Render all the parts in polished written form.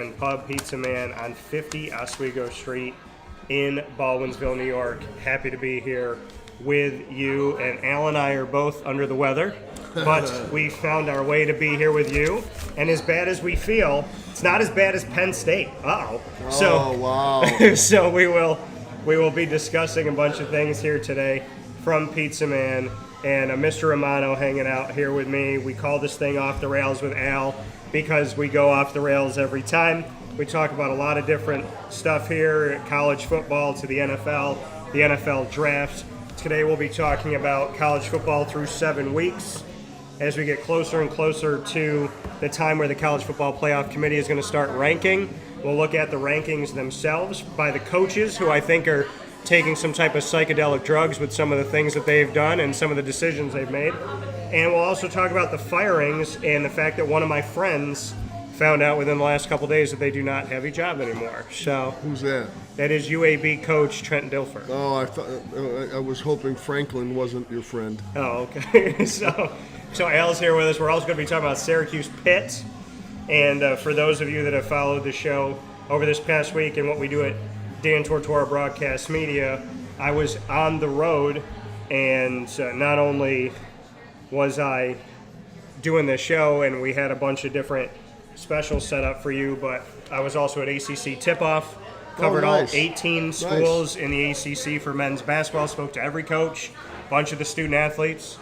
and Pub Pizza Man on 50 Oswego Street in Baldwinsville, New York. Happy to be here with you. And Al and I are both under the weather, but we found our way to be here with you. And as bad as we feel, it's not as bad as Penn State. Uh-oh. Oh, wow. So we will be discussing a bunch of things here today from Pizza Man and Mr. Romano hanging out here with me. We call this thing Off the Rails with Al because we go off the rails every time. We talk about a lot of different stuff here, college football to the NFL draft. Today we'll be talking about college football through 7 weeks. As we get closer and closer to the time where the College Football Playoff Committee is going to start ranking, we'll look at the rankings themselves by the coaches, who I think are taking some type of psychedelic drugs with some of the things that they've done and some of the decisions they've made. And we'll also talk about the firings and the fact that one of my friends found out within the last couple of days that they do not have a job anymore. So Who's that? that is UAB coach Trent Dilfer. Oh, I was hoping Franklin wasn't your friend. Oh, okay. So Al's here with us. We're also going to be talking about Syracuse Pitt. And for those of you that have followed the show over this past week and what we do at Dan Tortora Broadcast Media, I was on the road, and not only was I doing the show and we had a bunch of different specials set up for you, but I was also at ACC Tip-Off, covered all 18 schools in the ACC for men's basketball, spoke to every coach, a bunch of the student athletes,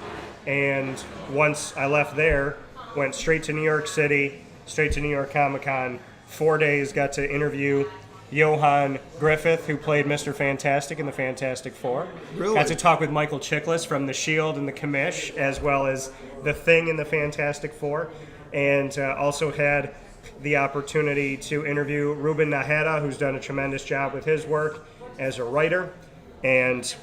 and once I left there, went straight to New York City, straight to New York Comic-Con, 4 days, got to interview Johan Griffith, who played Mr. Fantastic in the Fantastic Four. Really? Got to talk with Michael Chiklis from The Shield and The Commish, as well as The Thing in the Fantastic Four. And also had the opportunity to interview Ruben Naheda, who's done a tremendous job with his work as a writer, and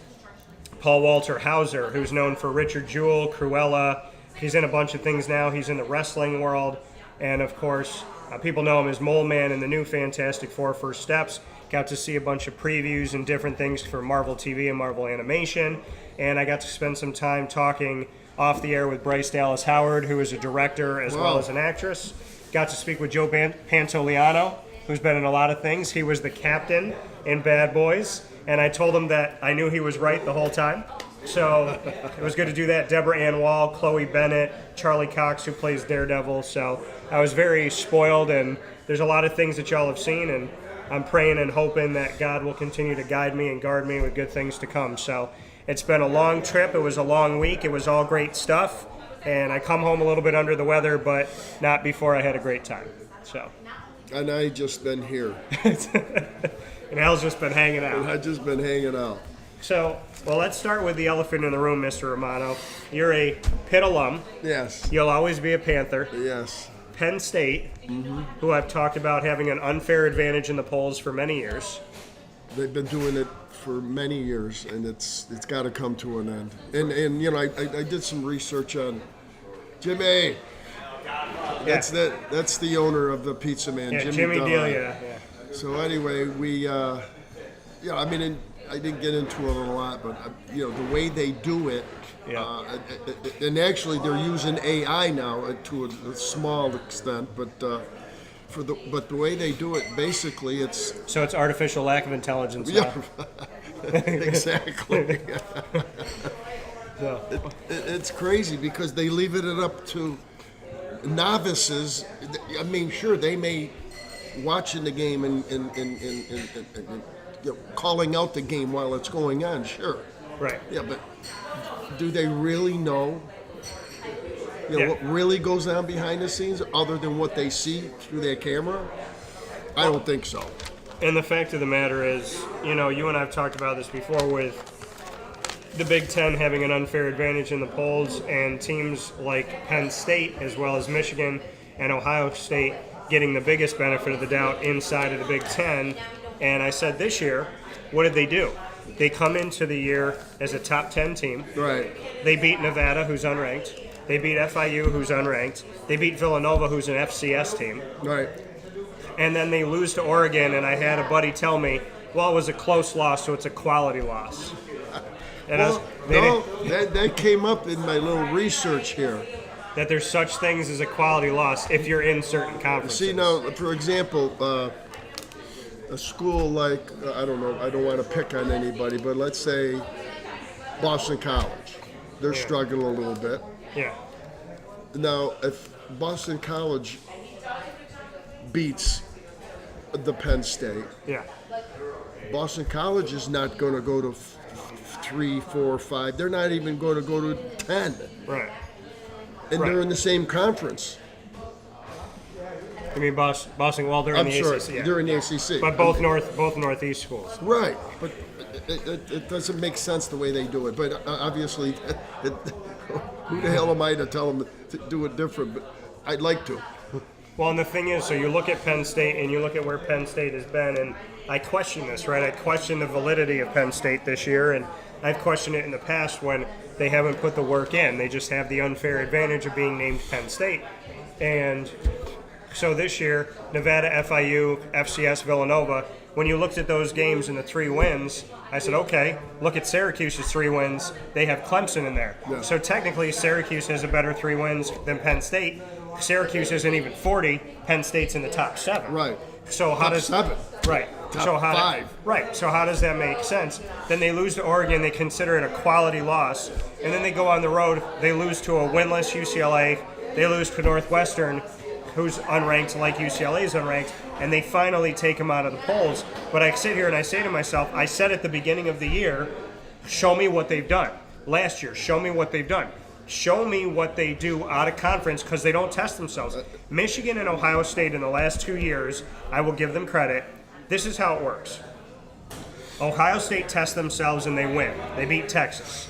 Paul Walter Hauser, who's known for Richard Jewell, Cruella. He's in a bunch of things now. He's in the wrestling world. And, of course, people know him as Mole Man in the new Fantastic Four First Steps. Got to see a bunch of previews and different things for Marvel TV and Marvel Animation. And I got to spend some time talking off the air with Bryce Dallas Howard, who is a director as well as an actress. Got to speak with Joe Pantoliano, who's been in a lot of things. He was the captain in Bad Boys. And I told him that I knew he was right the whole time. So it was good to do that. Deborah Ann Wall, Chloe Bennett, Charlie Cox, who plays Daredevil. So I was very spoiled, and there's a lot of things that y'all have seen, and I'm praying and hoping that God will continue to guide me and guard me with good things to come. So it's been a long trip. It was a long week. It was all great stuff, and I come home a little bit under the weather, but not before I had a great time. So. And I just been here. And Al's just been hanging out. And I just been hanging out. So, well, let's start with the elephant in the room, Mr. Romano. You're a Pitt alum. Yes. You'll always be a Panther. Yes. Penn State, who I've talked about having an unfair advantage in the polls for many years. They've been doing it for many years, and it's got to come to an end. And you know, I did some research on Jimmy. That's the owner of the Pizza Man, Yeah, Jimmy Jimmy Dillon. Delia. Yeah. So anyway, I mean, I didn't get into it a lot, but you know, the way they do it, and actually they're using AI now to a small extent, but the way they do it, basically, it's artificial lack of intelligence. Yeah, exactly. So. It's crazy because they leave it up to novices. I mean, sure, they may watching the game and you know, calling out the game while it's going on, sure. Right. Yeah, but do they really know, what really goes on behind the scenes other than what they see through their camera? I don't think so. And the fact of the matter is, you know, you and I have talked about this before with the Big Ten having an unfair advantage in the polls and teams like Penn State as well as Michigan and Ohio State getting the biggest benefit of the doubt inside of the Big Ten. And I said this year, what did they do? They come into the year as a top 10 team. Right. They beat Nevada, who's unranked. They beat FIU, who's unranked. They beat Villanova, who's an FCS team. Right. And then they lose to Oregon, and I had a buddy tell me, well, it was a close loss, so it's a quality loss. And that came up in my little research here. that there's such things as a quality loss if you're in certain conferences. See, now, for example, a school like, I don't know, I don't want to pick on anybody, but let's say Boston College. They're struggling a little bit. Yeah. Now, if Boston College beats the Penn State, Yeah. Boston College is not going to go to 3, 4, 5. They're not even going to go to 10. Right. And Right. they're in the same conference. I mean, Boston. Well, they're in I'm the sorry, ACC. Yeah. they're in the ACC. But both Northeast schools. Right, but it doesn't make sense the way they do it. But obviously, who the hell am I to tell them to do it different? But I'd like to. Well, and the thing is, so you look at Penn State and you look at where Penn State has been, and I question this, right? I question the validity of Penn State this year, and I've questioned it in the past when they haven't put the work in. They just have the unfair advantage of being named Penn State. And so this year, Nevada, FIU, FCS, Villanova, when you looked at those games and the 3 wins, I said, okay, look at Syracuse's 3 wins. They have Clemson in there. Yeah. So technically, Syracuse has a better 3 wins than Penn State. Syracuse isn't even 40. Penn State's in the top 7. Right. So how Top does 7. Right. Top so how 5. Right. So how does that make sense? Then they lose to Oregon. They consider it a quality loss, and then they go on the road. They lose to a winless UCLA. They lose to Northwestern, who's unranked like UCLA is unranked, and they finally take them out of the polls. But I sit here and I say to myself, I said at the beginning of the year, show me what they've done. Last year, show me what they've done. Show me what they do out of conference because they don't test themselves. Michigan and Ohio State in the last 2 years, I will give them credit. This is how it works. Ohio State tests themselves and they win. They beat Texas,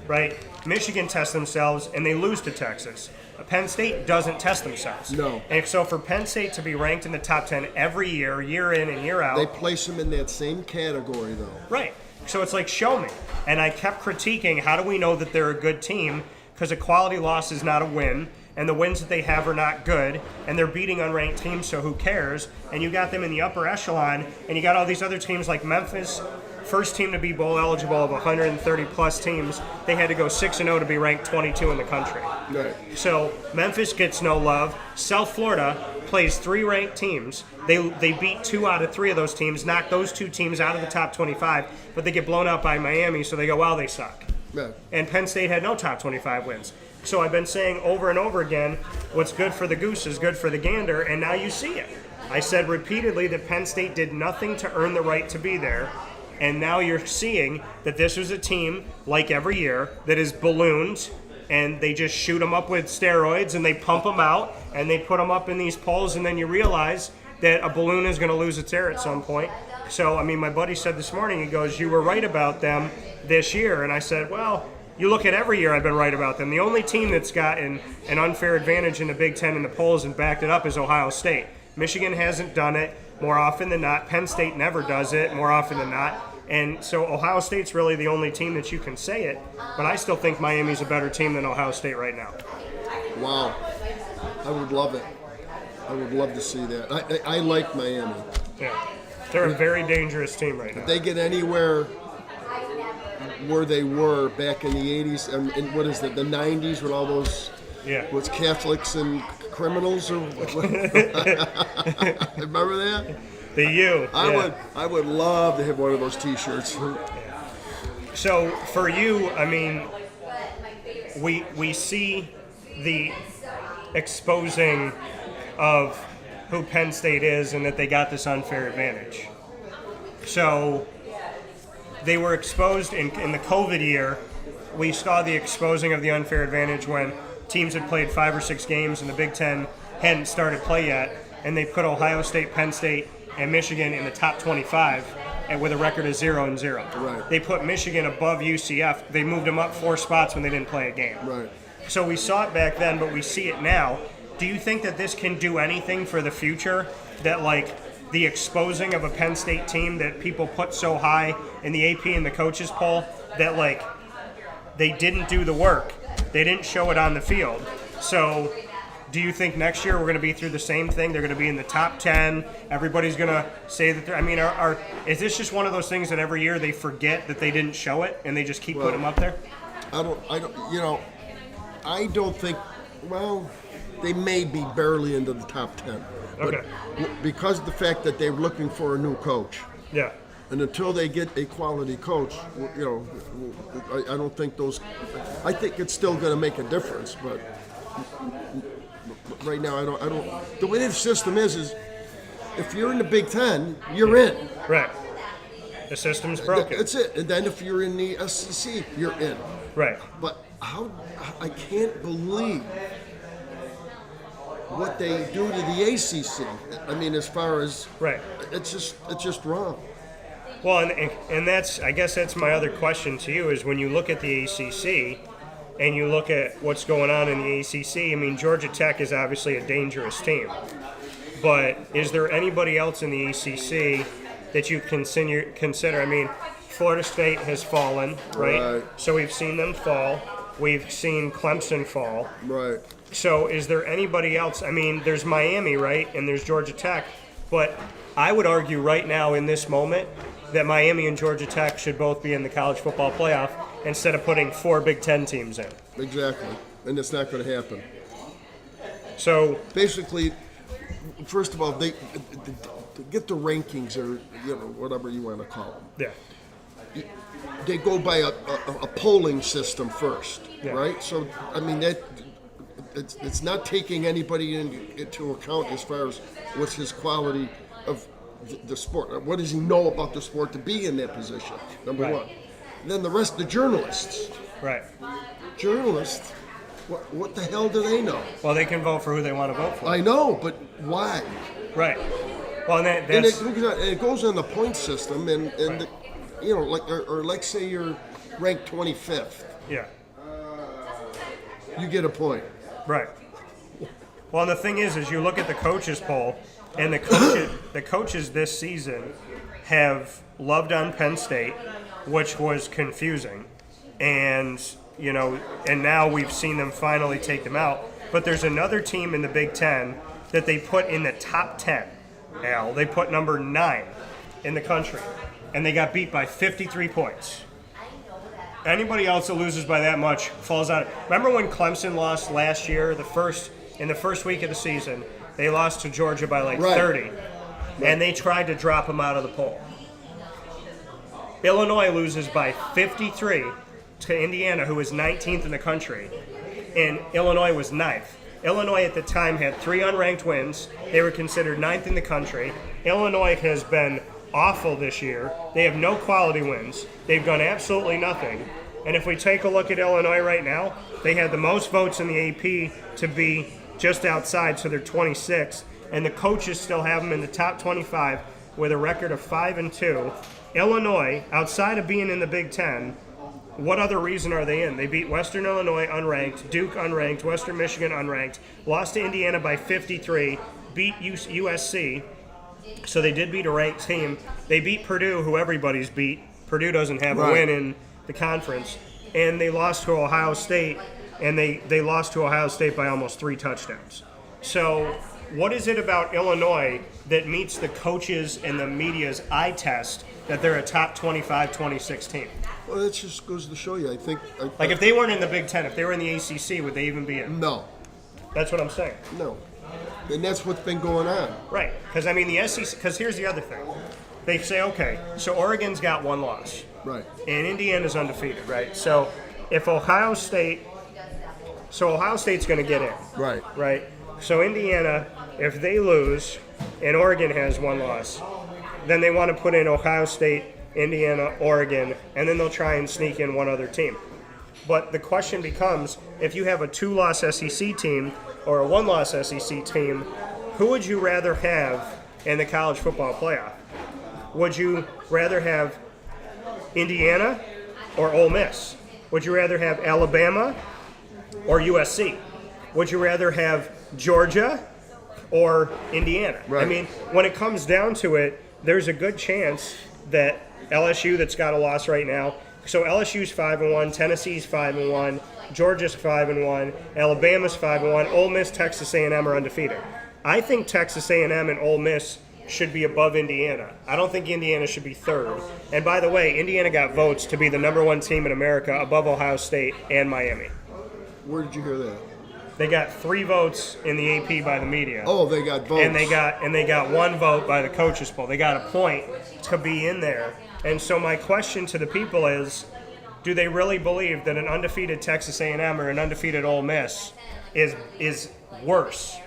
right? Michigan tests themselves and they lose to Texas. Penn State doesn't test themselves. No. And so for Penn State to be ranked in the top 10 every year, year in and year out. They place them in that same category, though. Right. So it's like, show me. And I kept critiquing, how do we know that they're a good team? Because a quality loss is not a win, and the wins that they have are not good, and they're beating unranked teams, so who cares? And you got them in the upper echelon, and you got all these other teams like Memphis, first team to be bowl eligible of 130 plus teams. They had to go 6-0 to be ranked 22 in the country. Right. So Memphis gets no love. South Florida plays 3 ranked teams. They beat 2 out of 3 of those teams, knock those 2 teams out of the top 25, but they get blown out by Miami, so they go, well, they suck. Yeah. And Penn State had no top 25 wins. So I've been saying over and over again, what's good for the goose is good for the gander, and now you see it. I said repeatedly that Penn State did nothing to earn the right to be there, and now you're seeing that this was a team, like every year, that is ballooned, and they just shoot them up with steroids, and they pump them out, and they put them up in these polls, and then you realize that a balloon is going to lose its air at some point. So, I mean, my buddy said this morning, he goes, you were right about them this year. And I said, well, you look at every year I've been right about them. The only team that's gotten an unfair advantage in the Big Ten in the polls and backed it up is Ohio State. Michigan hasn't done it more often than not. Penn State never does it more often than not. And so Ohio State's really the only team that you can say it. But I still think Miami's a better team than Ohio State right now. Wow. I would love it. I would love to see that. I like Miami. Yeah. They're a very dangerous team right now. If they get anywhere where they were back in the 80s, and what is it, the 90s with all those was Catholics and criminals? Or remember that? The U. I would love to have one of those T-shirts. So for you, I mean, we see the exposing of who Penn State is and that they got this unfair advantage. So they were exposed in the COVID year. We saw the exposing of the unfair advantage when teams had played 5 or 6 games and the Big Ten hadn't started play yet, and they put Ohio State, Penn State, and Michigan in the top 25 and with a record of 0-0. Right. They put Michigan above UCF. They moved them up 4 spots when they didn't play a game. Right. So we saw it back then, but we see it now. Do you think that this can do anything for the future? That, like, the exposing of a Penn State team that people put so high in the AP and the coaches poll, that, like, they didn't do the work. They didn't show it on the field. So do you think next year we're going to be through the same thing? They're going to be in the top 10. Everybody's going to say that they're, I mean, is this just one of those things that every year they forget that they didn't show it and they just keep putting them up there? I don't think Well, they may be barely into the top 10. But Okay. because of the fact that they're looking for a new coach, Yeah. and until they get a quality coach, I don't think those. I think it's still going to make a difference, but right now I don't. The way the system is if you're in the Big Ten, you're in. Right. The system's broken. That's it. And then if you're in the SEC, you're in. Right. But I can't believe what they do to the ACC. I mean, as far as Right. it's just wrong. Well, and I guess that's my other question to you is when you look at the ACC and you look at what's going on in the ACC, I mean, Georgia Tech is obviously a dangerous team. But is there anybody else in the ACC that you consider? I mean, Florida State has fallen, right? So we've seen them fall. We've seen Clemson fall. Right. So is there anybody else? I mean, there's Miami, right? And there's Georgia Tech. But I would argue right now in this moment that Miami and Georgia Tech should both be in the college football playoff instead of putting 4 Big Ten teams in. Exactly. And it's not going to happen. So basically, first of all, they get the rankings or whatever you want to call them. yeah, They go by a polling system first, Yeah. right? So I mean that it's not taking anybody into account as far as what's his quality of the sport. What does he know about the sport to be in that position? Number Right. one. And then the rest, the journalists. right. Journalists, what the hell do they know? Well, they can vote for who they want to vote for. I know, but why? Right. Well, and And that's it goes on the point system, and or like say you're ranked 25th, yeah. you get a point. Right. Well, and the thing is you look at the coaches poll, and the coaches this season have loved on Penn State, which was confusing, and and now we've seen them finally take them out. But there's another team in the Big Ten that they put in the top 10. Al, they put number 9 in the country, and they got beat by 53 points. Anybody else that loses by that much falls out. Remember when Clemson lost last year, in the first week of the season, they lost to Georgia by like 30, and they tried to drop them out of the poll. Illinois loses by 53 to Indiana, who was 19th in the country, and Illinois was 9th. Illinois at the time had 3 unranked wins. They were considered 9th in the country. Illinois has been awful this year. They have no quality wins. They've done absolutely nothing. And if we take a look at Illinois right now, they had the most votes in the AP to be just outside, so they're 26th. And the coaches still have them in the top 25 with a record of 5-2. Illinois, outside of being in the Big Ten, what other reason are they in? They beat Western Illinois unranked, Duke unranked, Western Michigan unranked, lost to Indiana by 53, beat USC. So they did beat a ranked team. They beat Purdue, who everybody's beat. Purdue doesn't have a win in the conference. And they lost to Ohio State, and they lost to Ohio State by almost 3 touchdowns. So what is it about Illinois that meets the coaches and the media's eye test that they're a top 25, 26 team? Well, that just goes to show you. I think Like if they weren't in the Big Ten, if they were in the ACC, would they even be in? no, That's what I'm saying. no, and that's what's been going on. Right, because I mean the SEC. Because here's the other thing: they say, okay, so Oregon's got 1 loss, Right. and Indiana's undefeated, right? So if Ohio State's going to get in, Right. right? So Indiana, if they lose, and Oregon has 1 loss, then they want to put in Ohio State, Indiana, Oregon, and then they'll try and sneak in one other team. But the question becomes, if you have a 2-loss SEC team or a 1-loss SEC team, who would you rather have in the college football playoff? Would you rather have Indiana or Ole Miss? Would you rather have Alabama or USC? Would you rather have Georgia or Indiana? Right. I mean, when it comes down to it, there's a good chance that LSU, that's got a loss right now, so LSU's 5-1, Tennessee's 5-1, Georgia's 5-1, Alabama's 5-1, Ole Miss, Texas A&M are undefeated. I think Texas A&M and Ole Miss should be above Indiana. I don't think Indiana should be 3rd. And by the way, Indiana got votes to be the #1 team in America above Ohio State and Miami. Where did you hear that? They got 3 votes in the AP by the media. Oh, they got votes. And they got 1 vote by the coaches poll. They got a point to be in there. And so my question to the people is, do they really believe that an undefeated Texas A&M or an undefeated Ole Miss is worse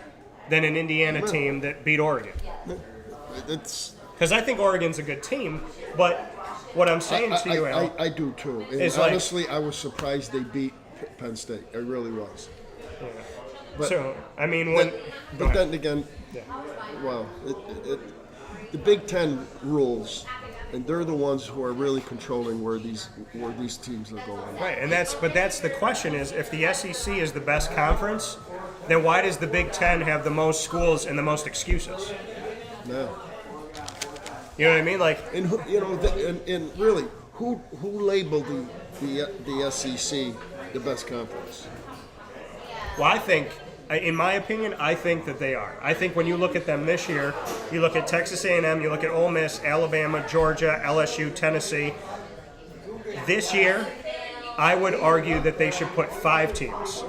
than an Indiana team that beat Oregon? Because I think Oregon's a good team, but what I'm saying to you, Al, I do too. And honestly, I was surprised they beat Penn State. I really was. Yeah. But so, I mean, then again, well, the Big Ten rules, and they're the ones who are really controlling where these teams are going. Right, and that's the question is, if the SEC is the best conference, then why does the Big Ten have the most schools and the most excuses? Yeah. You know what I mean? Like, and and really, who labeled the SEC the best conference? Well, I think, in my opinion, I think that they are. I think when you look at them this year, you look at Texas A&M, you look at Ole Miss, Alabama, Georgia, LSU, Tennessee. This year, I would argue that they should put 5 teams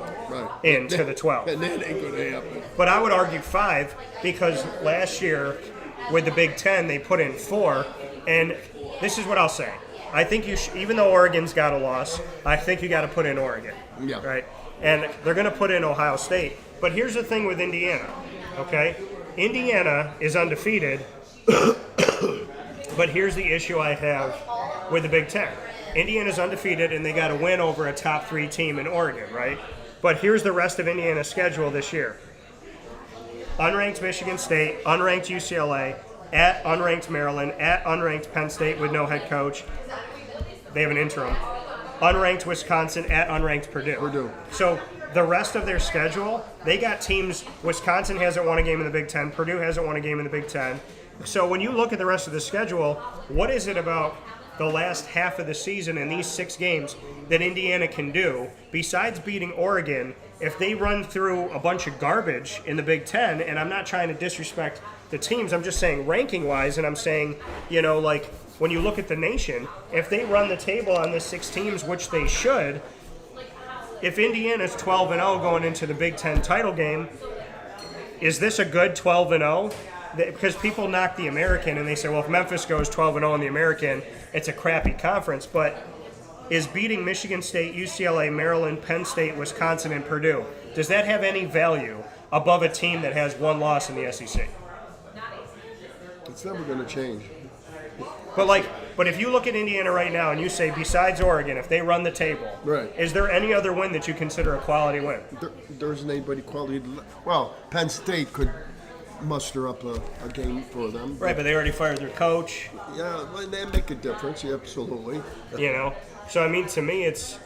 into the 12. And that ain't going to happen. But I would argue 5 because last year with the Big Ten, they put in 4. And this is what I'll say. I think even though Oregon's got a loss, I think you got to put in Oregon. Yeah. Right? And they're going to put in Ohio State. But here's the thing with Indiana, okay? Indiana is undefeated, but here's the issue I have with the Big Ten. Indiana's undefeated, and they got to win over a top 3 team in Oregon, right? But here's the rest of Indiana's schedule this year. Unranked Michigan State, unranked UCLA, at unranked Maryland, at unranked Penn State with no head coach. They have an interim. Unranked Wisconsin, at unranked Purdue. So the rest of their schedule, they got teams. Wisconsin hasn't won a game in the Big Ten. Purdue hasn't won a game in the Big Ten. So when you look at the rest of the schedule, what is it about the last half of the season in these 6 games that Indiana can do besides beating Oregon? If they run through a bunch of garbage in the Big Ten, and I'm not trying to disrespect the teams, I'm just saying ranking-wise, and I'm saying, like when you look at the nation, if they run the table on the 6 teams, which they should, if Indiana's 12-0 going into the Big Ten title game, is this a good 12-0? Because people knock the American and they say, well, if Memphis goes 12-0 in the American, it's a crappy conference. But is beating Michigan State, UCLA, Maryland, Penn State, Wisconsin, and Purdue, does that have any value above a team that has 1 loss in the SEC? It's never going to change. But if you look at Indiana right now and you say, besides Oregon, if they run the table, is there any other win that you consider a quality win? There isn't anybody quality. Well, Penn State could muster up a game for them. Right, but they already fired their coach. Yeah, they make a difference. Yeah, absolutely. So I mean, to me, it's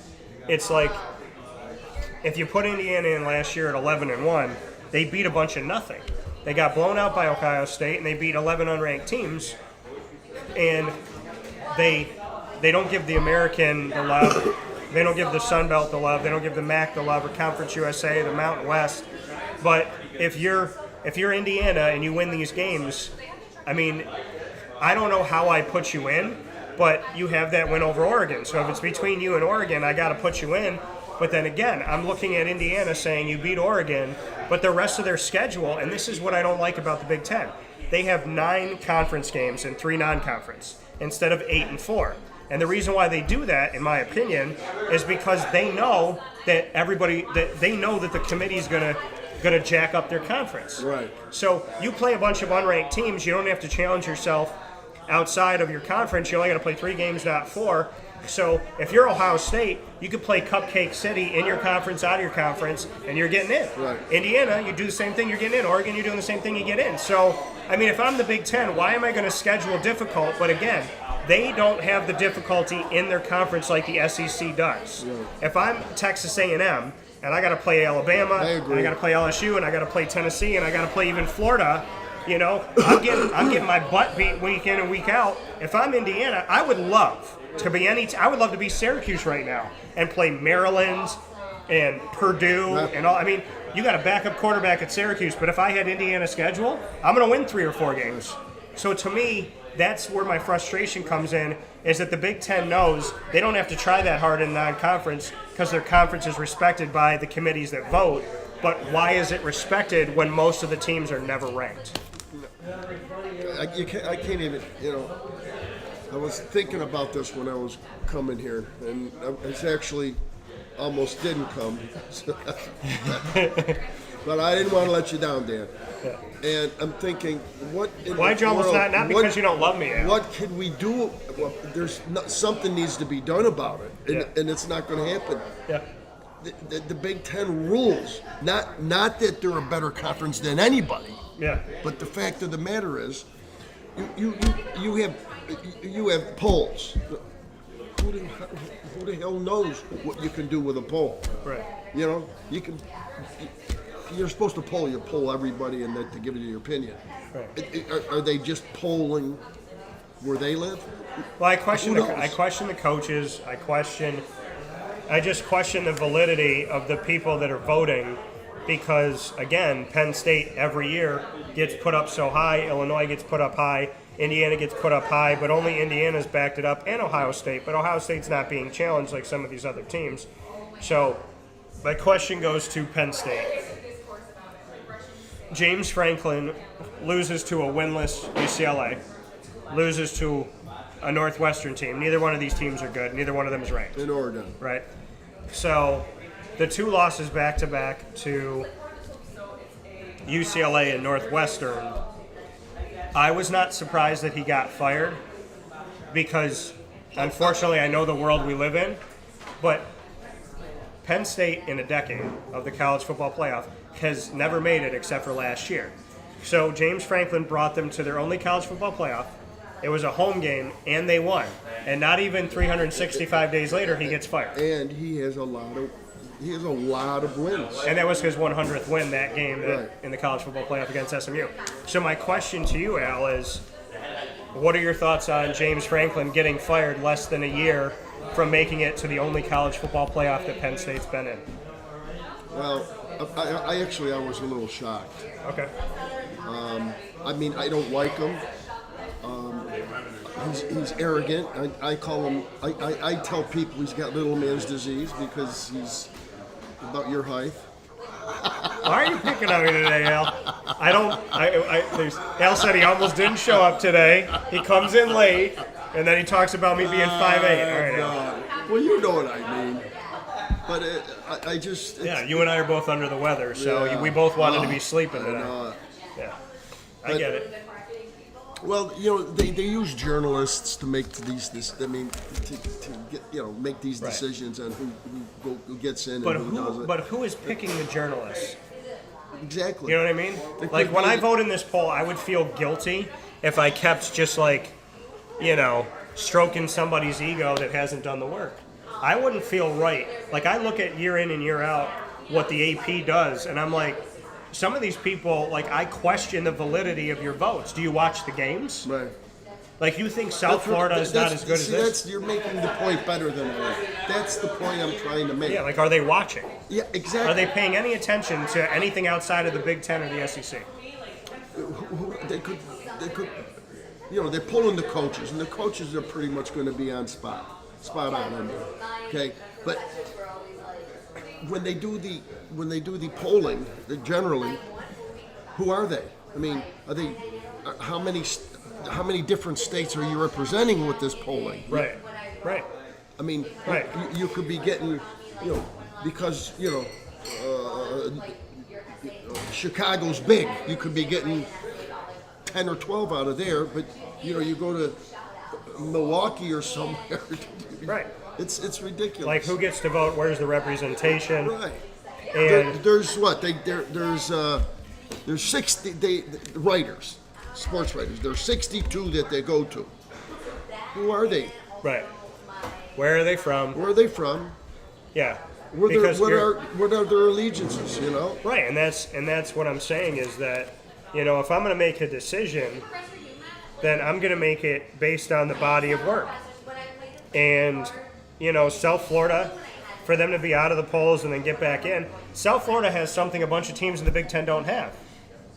like if you put Indiana in last year at 11-1, they beat a bunch of nothing. They got blown out by Ohio State, and they beat 11 unranked teams. And they don't give the American the love. They don't give the Sun Belt the love. They don't give the MAC the love, or Conference USA, the Mountain West. But if you're Indiana and you win these games, I mean, I don't know how I put you in, but you have that win over Oregon. So if it's between you and Oregon, I got to put you in. But then again, I'm looking at Indiana saying you beat Oregon, but the rest of their schedule, and this is what I don't like about the Big Ten, they have 9 conference games and 3 non-conference instead of 8 and 4. And the reason why they do that, in my opinion, is because they know that they know that the committee is going to jack up their conference. Right. So you play a bunch of unranked teams. You don't have to challenge yourself outside of your conference. You only got to play 3 games, not 4. So if you're Ohio State, you could play Cupcake City in your conference, out of your conference, and you're getting in. Right. Indiana, you do the same thing, you're getting in. Oregon, you're doing the same thing, you get in. So, I mean, if I'm the Big Ten, why am I going to schedule difficult? But again, they don't have the difficulty in their conference like the SEC does. Right. If I'm Texas A&M, and I got to play Alabama, and I got to play LSU, and I got to play Tennessee, and I got to play even Florida, I'm getting my butt beat week in and week out. If I'm Indiana, I would love to be Syracuse right now and play Maryland and Purdue and all. I mean, you got a backup quarterback at Syracuse, but if I had Indiana's schedule, I'm going to win 3 or 4 games. So to me, that's where my frustration comes in, is that the Big Ten knows they don't have to try that hard in non-conference because their conference is respected by the committees that vote. but why is it respected when most of the teams are never ranked? I can't even, I was thinking about this when I was coming here, and it's actually almost didn't come. But I didn't want to let you down, Dan. Yeah. And I'm thinking, what in Why'd the you almost world, not because you don't love me, Al. What can we do? Well, something needs to be done about it, and it's not going to happen. Yeah. The Big Ten rules, not that they're a better conference than anybody. Yeah. But the fact of the matter is, you have polls. Who the hell knows what you can do with a poll? Right. You're supposed to poll. You poll everybody and then to give you your opinion. Right. Are they just polling where they live? Well, I question the coaches. I just question the validity of the people that are voting, because again, Penn State every year gets put up so high. Illinois gets put up high. Indiana gets put up high, but only Indiana's backed it up, and Ohio State. But Ohio State's not being challenged like some of these other teams. So my question goes to Penn State. James Franklin loses to a winless UCLA, loses to a Northwestern team. Neither one of these teams are good. Neither one of them is ranked. In Oregon. Right. So the two losses back-to-back to UCLA and Northwestern, I was not surprised that he got fired because, unfortunately, I know the world we live in, but Penn State in a decade of the college football playoff has never made it except for last year. So James Franklin brought them to their only college football playoff. It was a home game, and they won. And not even 365 days later, he gets fired. And he has a lot of wins. And that was his 100th win that game Right. in the college football playoff against SMU. So my question to you, Al, is what are your thoughts on James Franklin getting fired less than a year from making it to the only college football playoff that Penn State's been in? Well, I was a little shocked. Okay. I mean, I don't like him. He's arrogant. I call him. I tell people he's got little man's disease because he's about your height. Why are you picking on me today, Al? Al said he almost didn't show up today. He comes in late, and then he talks about me being 5'8". All right, Al. Well, you know what I mean. But I just... Yeah, you and I are both under the weather, so we both wanted to be sleeping today. Yeah, I get it. Well, they use journalists to make to get make these decisions on who gets in and who doesn't. But who is picking the journalists? Exactly. You know what I mean? Like when I vote in this poll, I would feel guilty if I kept just stroking somebody's ego that hasn't done the work. I wouldn't feel right. Like I look at year in and year out what the AP does, and I'm like, some of these people, I question the validity of your votes. Do you watch the games? Right. Like, you think South Florida is not as good as this? You're making the point better than I am. That's the point I'm trying to make. Yeah, are they watching? Yeah, exactly. Are they paying any attention to anything outside of the Big Ten or the SEC? They could, they're pulling the coaches, and the coaches are pretty much going to be spot on. I mean, okay, but when they do the polling, generally, who are they? I mean, are they? How many different states are you representing with this polling? Right. I mean, right. You could be getting, because Chicago's big. You could be getting 10 or 12 out of there, but you go to Milwaukee or somewhere. Right. It's ridiculous. Like, who gets to vote? Where's the representation? Right. And there's 60 writers, sports writers. There's 62 that they go to. Who are they? Right. Where are they from? Yeah. What are their allegiances? Right, and that's what I'm saying is that if I'm going to make a decision, then I'm going to make it based on the body of work. And South Florida, for them to be out of the polls and then get back in, South Florida has something a bunch of teams in the Big Ten don't have,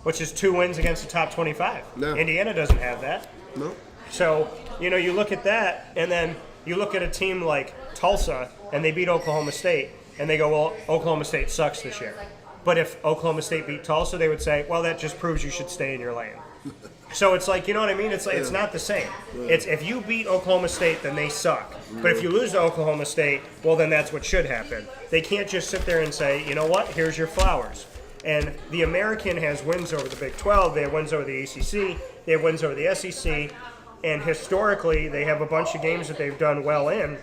which is 2 wins against the top 25. No. Indiana doesn't have that. No. So, you look at that, and then you look at a team like Tulsa, and they beat Oklahoma State, and they go, well, Oklahoma State sucks this year. But if Oklahoma State beat Tulsa, they would say, well, that just proves you should stay in your lane. So it's like, you know what I mean? It's like, it's not the same. It's if you beat Oklahoma State, then they suck. But if you lose to Oklahoma State, well, then that's what should happen. They can't just sit there and say, you know what, here's your flowers. And the American has wins over the Big 12. They have wins over the ACC. They have wins over the SEC. And historically, they have a bunch of games that they've done well in.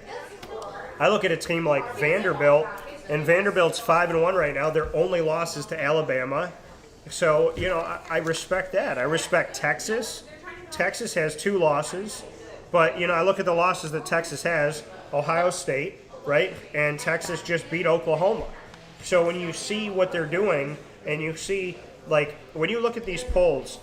I look at a team like Vanderbilt, and Vanderbilt's 5-1 right now. Their only loss is to Alabama. So, you know, I respect that. I respect Texas. Texas has 2 losses. But, you know, I look at the losses that Texas has. Ohio State, right? And Texas just beat Oklahoma. So when you see what they're doing, and you see, like, when you look at these polls,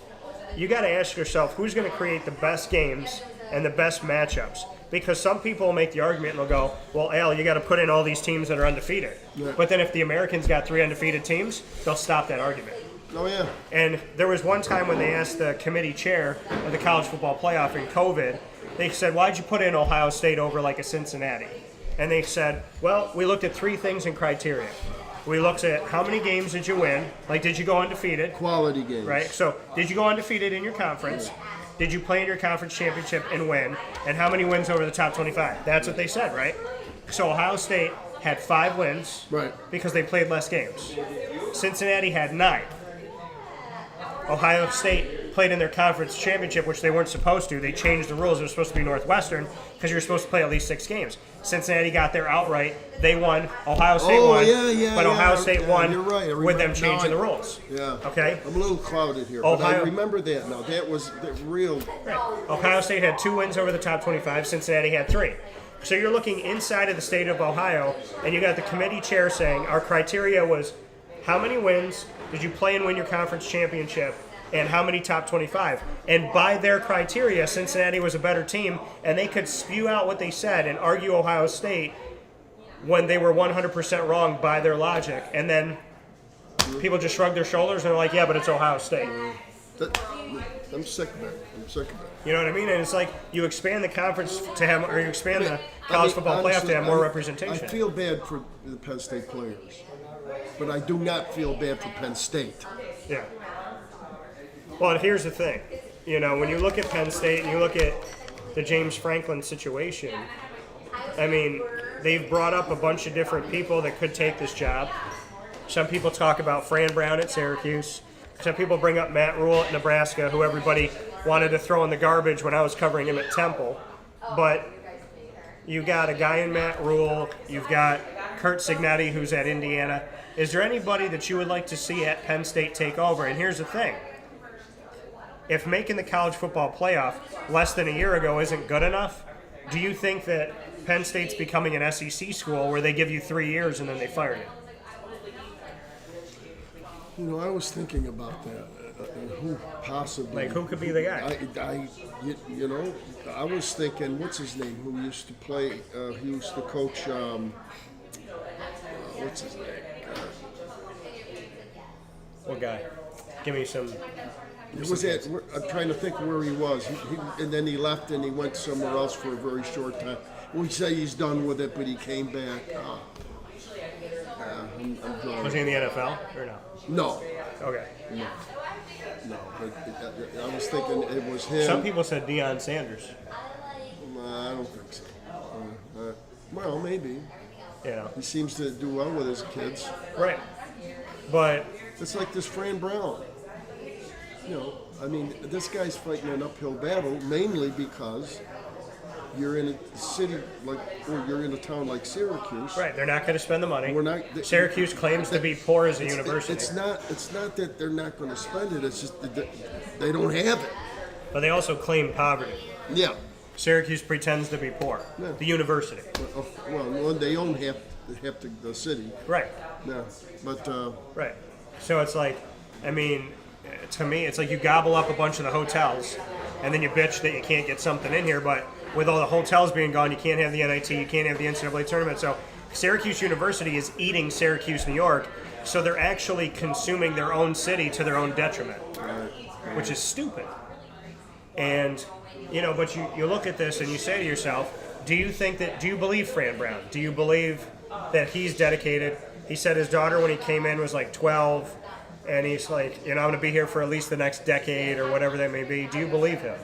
you got to ask yourself, who's going to create the best games and the best matchups? Because some people will make the argument and they'll go, well, Al, you got to put in all these teams that are undefeated. Yeah. But then if the Americans got 3 undefeated teams, they'll stop that argument. Oh, yeah. And there was one time when they asked the committee chair of the college football playoff in COVID, they said, why'd you put in Ohio State over like a Cincinnati? And they said, well, we looked at 3 things in criteria. We looked at how many games did you win? Like, did you go undefeated? Quality games. Right? So, did you go undefeated in your conference? Did you play in your conference championship and win? And how many wins over the top 25? That's what they said, right? So, Ohio State had 5 wins because they played less games. Cincinnati had 9. Ohio State played in their conference championship, which they weren't supposed to. They changed the rules. It was supposed to be Northwestern because you were supposed to play at least 6 games. Cincinnati got there outright. They won. Ohio State won. But Ohio State won with them changing the rules. Yeah. Okay? I'm a little clouded here, but I remember that now. That was the real... Right. Ohio State had 2 wins over the top 25. Cincinnati had 3. So you're looking inside of the state of Ohio, and you got the committee chair saying our criteria was how many wins did you play and win your conference championship, and how many top 25. And by their criteria, Cincinnati was a better team, and they could spew out what they said and argue Ohio State when they were 100% wrong by their logic. And then people just shrug their shoulders and are like, yeah, but it's Ohio State. I'm sick of it. You know what I mean? And it's like you expand the conference to have, or you expand the college football playoff to have more representation. I feel bad for the Penn State players, but I do not feel bad for Penn State. Yeah. Well, and here's the thing. You know, when you look at Penn State and you look at the James Franklin situation, I mean, they've brought up a bunch of different people that could take this job. Some people talk about Fran Brown at Syracuse. Some people bring up Matt Rule at Nebraska, who everybody wanted to throw in the garbage when I was covering him at Temple. But you got a guy in Matt Rule. You've got Kurt Signetti, who's at Indiana. Is there anybody that you would like to see at Penn State take over? And here's the thing. If making the college football playoff less than a year ago isn't good enough, do you think that Penn State's becoming an SEC school where they give you 3 years and then they fire you? You know, I was thinking about that. Who possibly? Like, who could be the guy? You know, I was thinking, what's his name? Who used to play? He used to coach. What's his name? What guy? Give me some. It was at, I'm trying to think where he was. And then he left and he went somewhere else for a very short time. We say he's done with it, but he came back. I'm was he in the NFL or no? No. Okay. No, but I was thinking it was him. Some people said Deion Sanders. I don't think so. Well, maybe. Yeah. He seems to do well with his kids. Right. But it's like this Fran Brown. You know, I mean, this guy's fighting an uphill battle mainly because you're in a city like, or you're in a town like Syracuse. Right, they're not going to spend the money. We're not. Syracuse claims to be poor as a university. It's not that they're not going to spend it. It's just that they don't have it. But they also claim poverty. Yeah. Syracuse pretends to be poor. Yeah. The university. Well, they own half the city. Right. Yeah, but. Right. So it's like, I mean, to me, it's like you gobble up a bunch of the hotels, and then you bitch that you can't get something in here. But with all the hotels being gone, you can't have the NIT, you can't have the NCAA tournament. So Syracuse University is eating Syracuse, New York. So they're actually consuming their own city to their own detriment, which is stupid. And you know, but you look at this and you say to yourself, do you believe Fran Brown? Do you believe that he's dedicated. He said his daughter, when he came in, was like 12, and he's like, I'm going to be here for at least the next decade or whatever that may be. Do you believe him?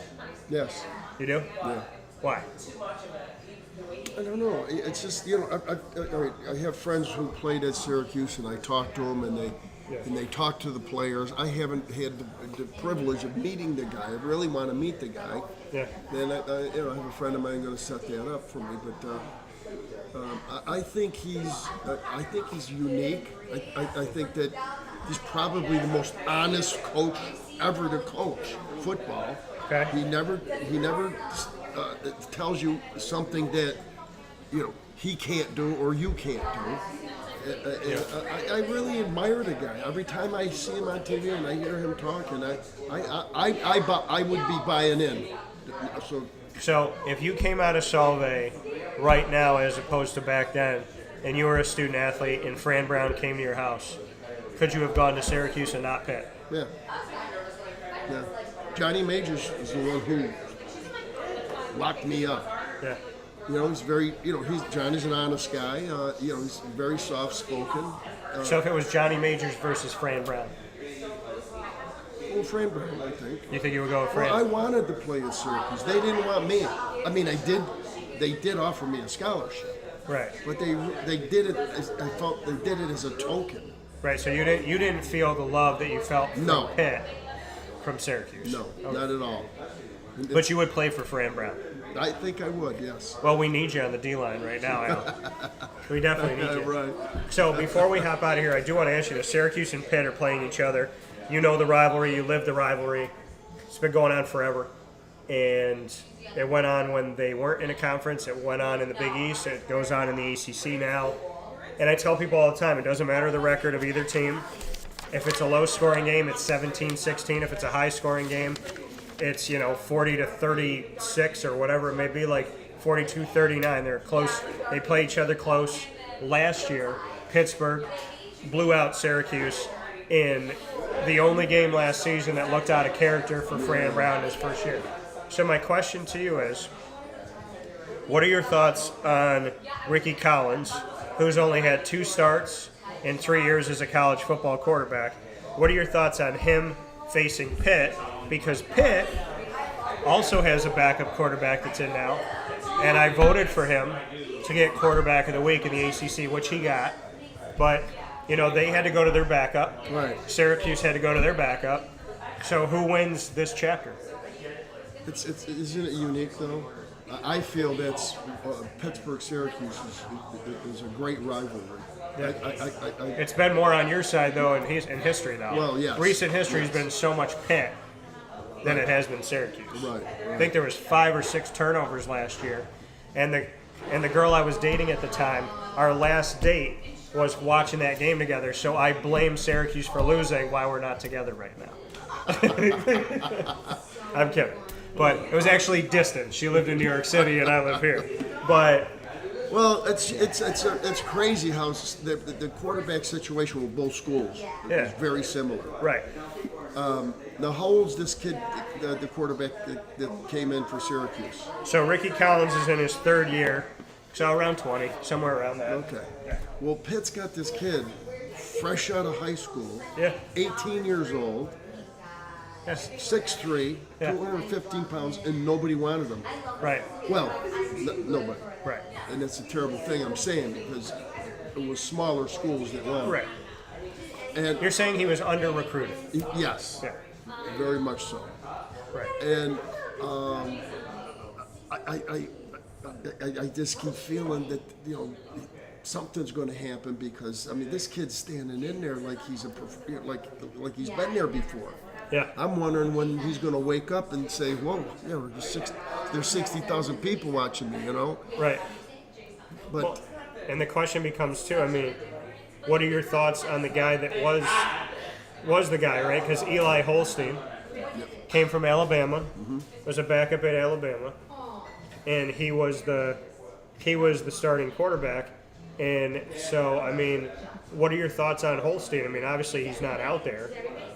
Yes. You do? Yeah. Why? I don't know. It's just, I have friends who played at Syracuse, and I talk to them, and they talk to the players. I haven't had the privilege of meeting the guy. I really want to meet the guy. Yeah. Then I have a friend of mine going to set that up for me. But I think he's unique. I think that he's probably the most honest coach ever to coach football. Okay. He never tells you something that he can't do or you can't do. I really admire the guy. Every time I see him on TV and I hear him talk, and I would be buying in. So if you came out of Solvay right now as opposed to back then, and you were a student athlete and Fran Brown came to your house, could you have gone to Syracuse and not Pitt? Yeah. Johnny Majors is the one who locked me up. Yeah. He's very, Johnny's an honest guy. He's very soft-spoken. So if it was Johnny Majors versus Fran Brown? Well, Fran Brown, I think. You think you would go with Fran? Well, I wanted to play at Syracuse. They didn't want me. I mean, they did offer me a scholarship. Right. But they did it. I felt they did it as a token. Right. So you didn't feel the love that you felt from Pitt from Syracuse. No, not at all. But you would play for Fran Brown. I think I would. Yes. Well, we need you on the D-line right now, Al. We definitely need you. Right. So before we hop out of here, I do want to ask you: the Syracuse and Pitt are playing each other. You know the rivalry. You live the rivalry. It's been going on forever, and it went on when they weren't in a conference. It went on in the Big East. It goes on in the ACC now. And I tell people all the time, it doesn't matter the record of either team. If it's a low-scoring game, it's 17-16. If it's a high-scoring game, it's 40 to 36 or whatever it may be, like 42-39. They're close. They play each other close. Last year, Pittsburgh blew out Syracuse in the only game last season that looked out of character for Fran Brown his first year. So my question to you is, what are your thoughts on Ricky Collins, who's only had 2 starts in 3 years as a college football quarterback? What are your thoughts on him facing Pitt? Because Pitt also has a backup quarterback that's in now, and I voted for him to get quarterback of the week in the ACC, which he got. But, they had to go to their backup. Right. Syracuse had to go to their backup. So who wins this chapter? Isn't it unique, though? I feel that's Pittsburgh-Syracuse is a great rivalry. Yeah. It's been more on your side, though, in history now. Well, yes. Recent history has been so much Pitt than it has been Syracuse. Right. I think there was 5 or 6 turnovers last year. And the girl I was dating at the time, our last date was watching that game together, so I blame Syracuse for losing while we're not together right now. I'm kidding. But it was actually distant. She lived in New York City and I live here. But well, it's crazy how the quarterback situation with both schools is very similar. Right. Now, how old's this kid, the quarterback that came in for Syracuse? So Ricky Collins is in his 3rd year, so around 20, somewhere around that. Okay. Well, Pitt's got this kid fresh out of high school, 18 years old, 6'3", 215 pounds, and nobody wanted him. Right. Well, nobody. Right. And that's a terrible thing I'm saying, because it was smaller schools that wanted him. Right. And you're saying he was under-recruited? Yes. Yeah. Very much so. Right. And I just keep feeling that something's going to happen, because this kid's standing in there like he's like he's been there before. Yeah. I'm wondering when he's going to wake up and say, "Whoa, there's 60,000 people watching me," Right. But and the question becomes too. What are your thoughts on the guy that was the guy, right? Because Eli Holstein came from Alabama, was a backup at Alabama, and he was the starting quarterback. And so, what are your thoughts on Holstein? Obviously he's not out there,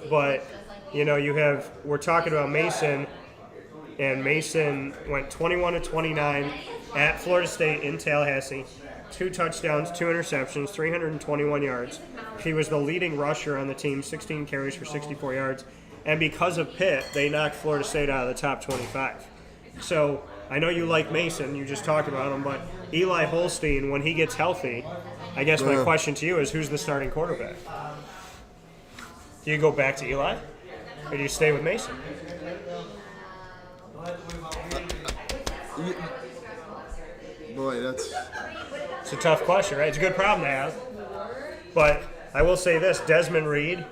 but we're talking about Mason, and Mason went 21-29 at Florida State in Tallahassee, 2 touchdowns, 2 interceptions, 321 yards. He was the leading rusher on the team, 16 carries for 64 yards. And because of Pitt, they knocked Florida State out of the top 25. So I know you like Mason, you just talked about him, but Eli Holstein, when he gets healthy, I guess my question to you is, who's the starting quarterback? Do you go back to Eli, or do you stay with Mason? Boy, It's a tough question, right? It's a good problem to have. But I will say this, Desmond Reed,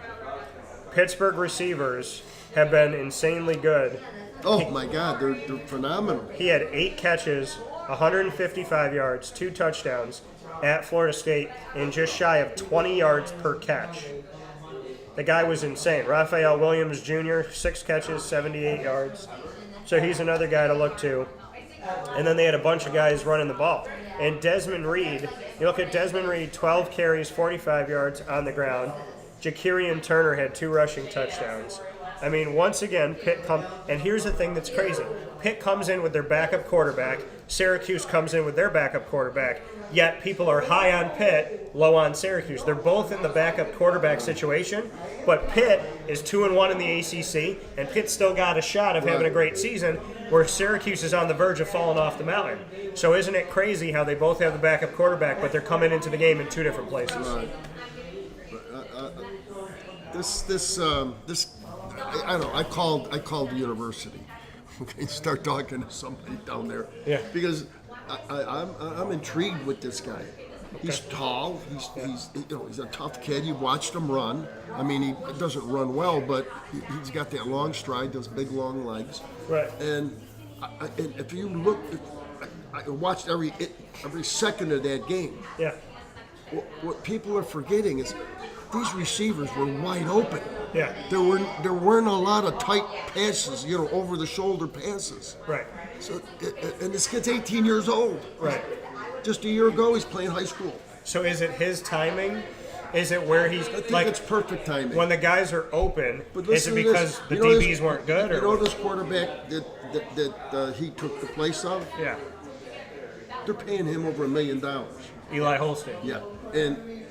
Pittsburgh receivers have been insanely good. oh my God, they're phenomenal. He had 8 catches, 155 yards, 2 touchdowns at Florida State, and just shy of 20 yards per catch. The guy was insane. Raphael Williams Jr., 6 catches, 78 yards. So he's another guy to look to. And then they had a bunch of guys running the ball. And Desmond Reed, you look at Desmond Reed, 12 carries, 45 yards on the ground. Ja'Kirian Turner had 2 rushing touchdowns. I mean, once again, Pitt comes, and here's the thing that's crazy. Pitt comes in with their backup quarterback. Syracuse comes in with their backup quarterback. Yet people are high on Pitt, low on Syracuse. They're both in the backup quarterback situation, but Pitt is 2-1 in the ACC, and Pitt still got a shot of having a great season, where Syracuse is on the verge of falling off the mountain. So isn't it crazy how they both have the backup quarterback, but they're coming into the game in 2 different places? Right. I don't know. I called the university. Okay, start talking to somebody down there. Yeah. Because I'm intrigued with this guy. He's tall. He's a tough kid. You've watched him run. I mean, he doesn't run well, but he's got that long stride, those big long legs. Right. And if you look, I watched every second of that game. Yeah. What people are forgetting is these receivers were wide open. Yeah. There weren't a lot of tight passes, over the shoulder passes. Right. So and this kid's 18 years old. Right. Just a year ago, he's playing high school. So is it his timing? Is it where he's I think it's perfect timing. when the guys are open? But Is it listen to because this. the DBs weren't good? Or This quarterback that he took the place of? yeah, They're paying him over $1 million. Eli Holstein. Yeah, and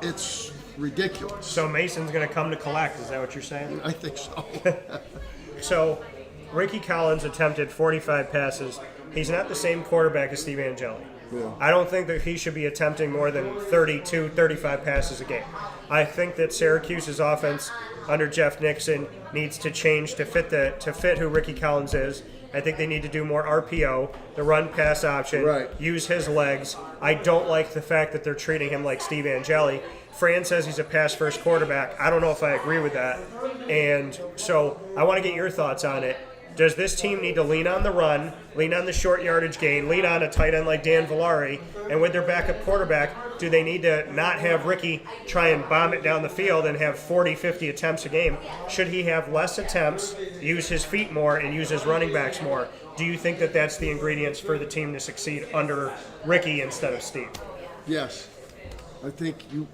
it's ridiculous. So Mason's going to come to collect. Is that what you're saying? I think so. So Ricky Collins attempted 45 passes. He's not the same quarterback as Steve Angeli. Yeah. I don't think that he should be attempting more than 32, 35 passes a game. I think that Syracuse's offense under Jeff Nixon needs to change to fit who Ricky Collins is. I think they need to do more RPO, the run-pass option, Right. use his legs. I don't like the fact that they're treating him like Steve Angeli. Fran says he's a pass-first quarterback. I don't know if I agree with that. And so I want to get your thoughts on it. Does this team need to lean on the run, lean on the short yardage gain, lean on a tight end like Dan Villari, and with their backup quarterback, do they need to not have Ricky try and bomb it down the field and have 40, 50 attempts a game? Should he have less attempts, use his feet more, and use his running backs more? Do you think that that's the ingredients for the team to succeed under Ricky instead of Steve? Yes, I think you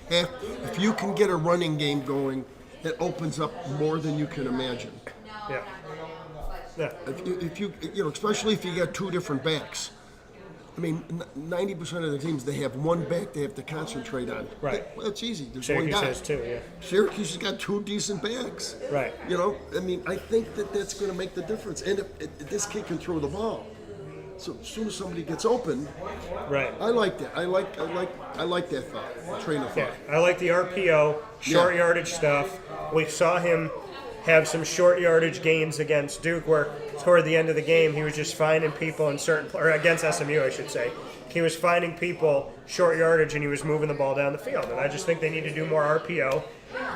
have. If you can get a running game going, it opens up more than you can imagine. Yeah. Yeah. If you especially if you got 2 different backs. I mean, 90% of the teams, they have one back they have to concentrate on. Right. Well, it's easy. There's Syracuse one guy. has 2, yeah. Syracuse has got 2 decent backs. Right. I mean, I think that's going to make the difference. And if this kid can throw the ball, so as soon as somebody gets open, Right. I like that. I like that thought, train of thought. Yeah, I like the RPO, short yardage stuff. We saw him have some short yardage gains against Duke, where toward the end of the game he was just finding people in or against SMU, I should say. He was finding people short yardage and he was moving the ball down the field. And I just think they need to do more RPO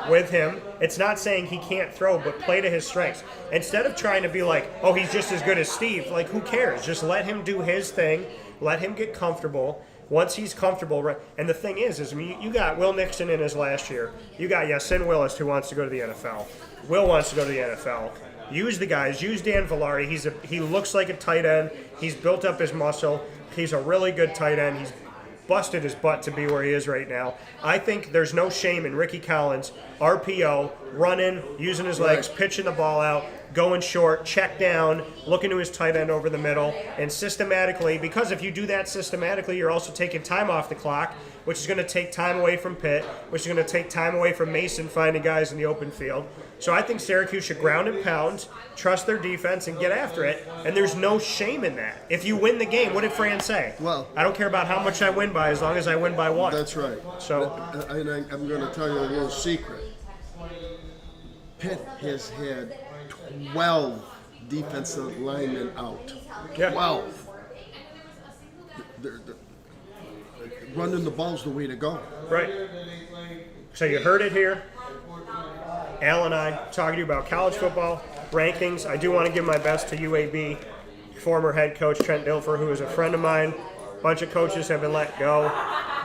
with him. It's not saying he can't throw, but play to his strengths. Instead of trying to be like, oh, he's just as good as Steve, like, who cares? Just let him do his thing. Let him get comfortable. Once he's comfortable, right? And the thing is I mean, you got Will Nixon in his last year. You got Yasin Willis, who wants to go to the NFL. Will wants to go to the NFL. Use the guys. Use Dan Villari. He looks like a tight end. He's built up his muscle. He's a really good tight end. He's busted his butt to be where he is right now. I think there's no shame in Ricky Collins, RPO, running, using his legs, pitching the ball out, going short, check down, looking to his tight end over the middle, and systematically, because if you do that systematically, you're also taking time off the clock, which is going to take time away from Pitt, which is going to take time away from Mason finding guys in the open field. So I think Syracuse should ground and pound, trust their defense, and get after it. And there's no shame in that. If you win the game, what did Fran say? Well, I don't care about how much I win by as long as I win by one. That's right. So, and I'm going to tell you a little secret. Pitt has had 12 defensive linemen out. Yeah. 12. They're running the ball's the way to go. right. So you heard it here. Al and I talking to you about college football rankings. I do want to give my best to UAB former head coach Trent Dilfer, who is a friend of mine. A bunch of coaches have been let go,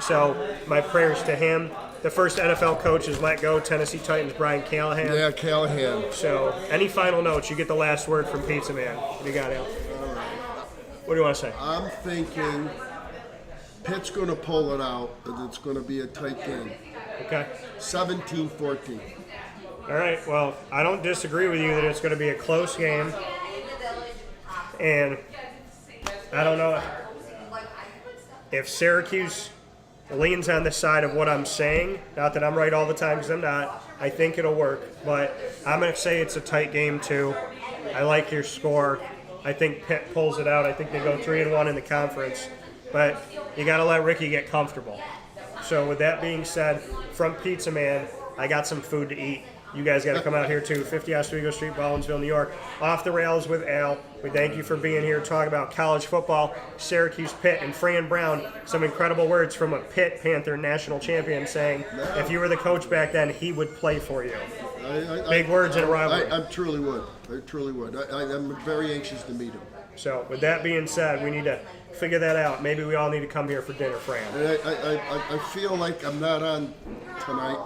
so my prayers to him. The first NFL coach is let go, Tennessee Titans Brian Callahan. Yeah, Callahan. So any final notes? You get the last word from Pizza Man. What do you got, Al? What do you want to say? I'm thinking Pitt's going to pull it out, and it's going to be a tight game. Okay. 17-14. All right, well, I don't disagree with you that it's going to be a close game. And I don't know if Syracuse leans on the side of what I'm saying. Not that I'm right all the time, because I'm not. I think it'll work. But I'm going to say it's a tight game, too. I like your score. I think Pitt pulls it out. I think they go 3-1 in the conference. But you got to let Ricky get comfortable. So with that being said, from Pizza Man, I got some food to eat. You guys got to come out here too. 50 Oswego Street, Baldwinsville, New York. Off the Rails with Al. We thank you for being here, talking about college football, Syracuse, Pitt, and Fran Brown. Some incredible words from a Pitt Panther national champion saying, if you were the coach back then, he would play for you. Big words in a rivalry. I truly would. I truly would. I'm very anxious to meet him. So with that being said, we need to figure that out. Maybe we all need to come here for dinner, Fran. And I feel like I'm not on tonight.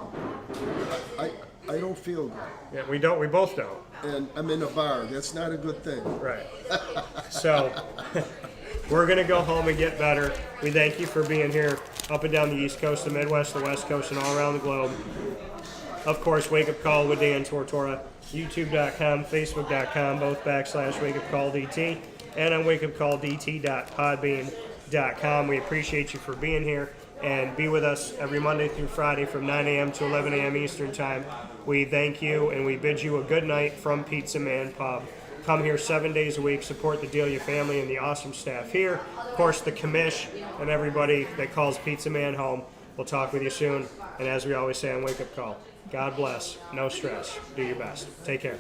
I don't feel good. Yeah, we don't. We both don't. And I'm in a bar. That's not a good thing. Right. So we're going to go home and get better. We thank you for being here up and down the East Coast, the Midwest, the West Coast, and all around the globe. Of course, Wake Up Call with Dan Tortora, youtube.com, facebook.com, both /wakeupcalldt, and on wakeupcalldt.podbean.com. We appreciate you for being here and be with us every Monday through Friday from 9 a.m. to 11 a.m. Eastern Time. We thank you and we bid you a good night from Pizza Man Pub. Come here 7 days a week, support the Delia family and the awesome staff here. Of course, the commish and everybody that calls Pizza Man home. We'll talk with you soon. And as we always say on Wake Up Call, God bless, no stress, do your best. Take care.